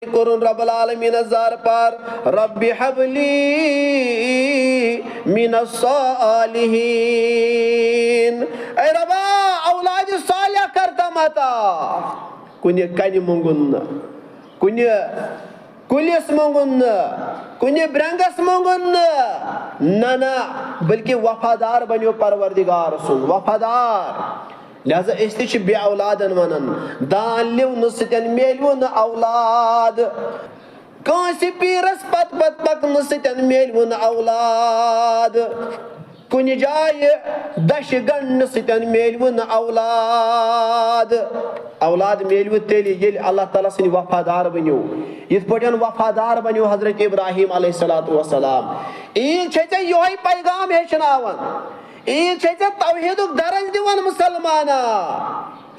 کرن رب العالمین زار پار رب حبلی من الصالحین اے ربا اولاد صالح کرتا ماتا کنی کنی منگن کنی کلیس منگن کنی برنگس منگن نا بلکہ وفادار بنیو پروردگار سن وفادار لہذا اس تہ بے اولادن ونن دان لیون ستن میلون اولاد کانسی پیرس پت پکن ستن میلون اولاد کنی جائے دش گن ستن میلون اولاد اولاد میلو تیلی یل اللہ تعالیٰ سن وفادار بنیو یت پٹن وفادار بنیو حضرت ابراہیم علیہ السلام عید چھے یوہی پیغام ہیچناون عید چھے توحیدک درج دیون مسلمانا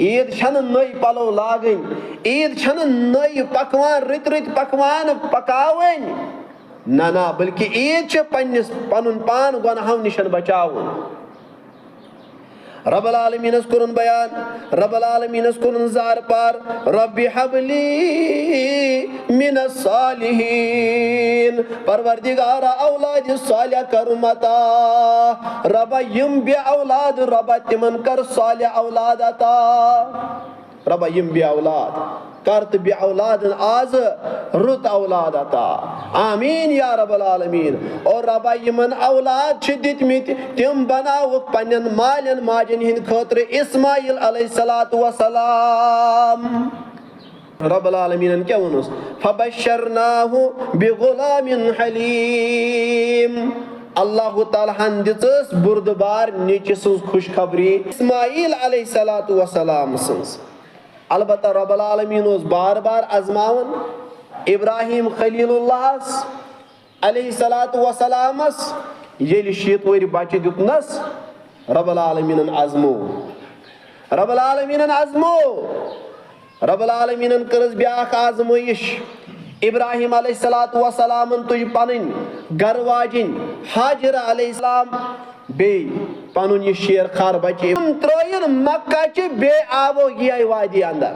عید چھن نئی پلو لاگن عید چھن نئی پکوان رت پکوان پکاون نا بلکہ عید چھے پنن پان گناہوں نشن بچاون رب العالمین اس کرن بیان رب العالمین اس کرن زار پار رب حبلی من الصالحین پروردگارا اولاد صالح کرمتا رب یم بی اولاد رب تمن کر صالح اولاد عطا رب یم بی اولاد کرت بی اولاد آز رت اولاد عطا آمین یا رب العالمین اور رب یمن اولاد چھ دتمت تم بناوک پنن مالن ماجن ہند خاطر اسماعیل علیہ السلام رب العالمین کیا ونس فبشرناہ بغلام حلیم اللہ تعالیٰ ہن دس بردبار نیچ سنز خوشخبری اسماعیل علیہ السلام سنز البتہ رب العالمین اس بار بار ازماون ابراہیم خلیل اللہ علیہ السلام یل شیت ور بچہ دتنس رب العالمین ازمو رب العالمین کرس بیاکھ آزمائش ابراہیم علیہ السلام تج پنن گر واجن حاجر علیہ السلام بی پنن یہ شیر خار بچے ترین مکہ چہ بے آبو گیا وادی اندر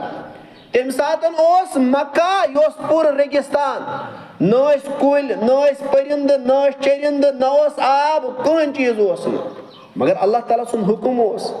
تم ساتن اوس مکہ یوس پور ریگستان نوس کل نوس پرند نوس چرند نوس آب کہن چیز اوس مگر اللہ تعالیٰ سن حکم اوس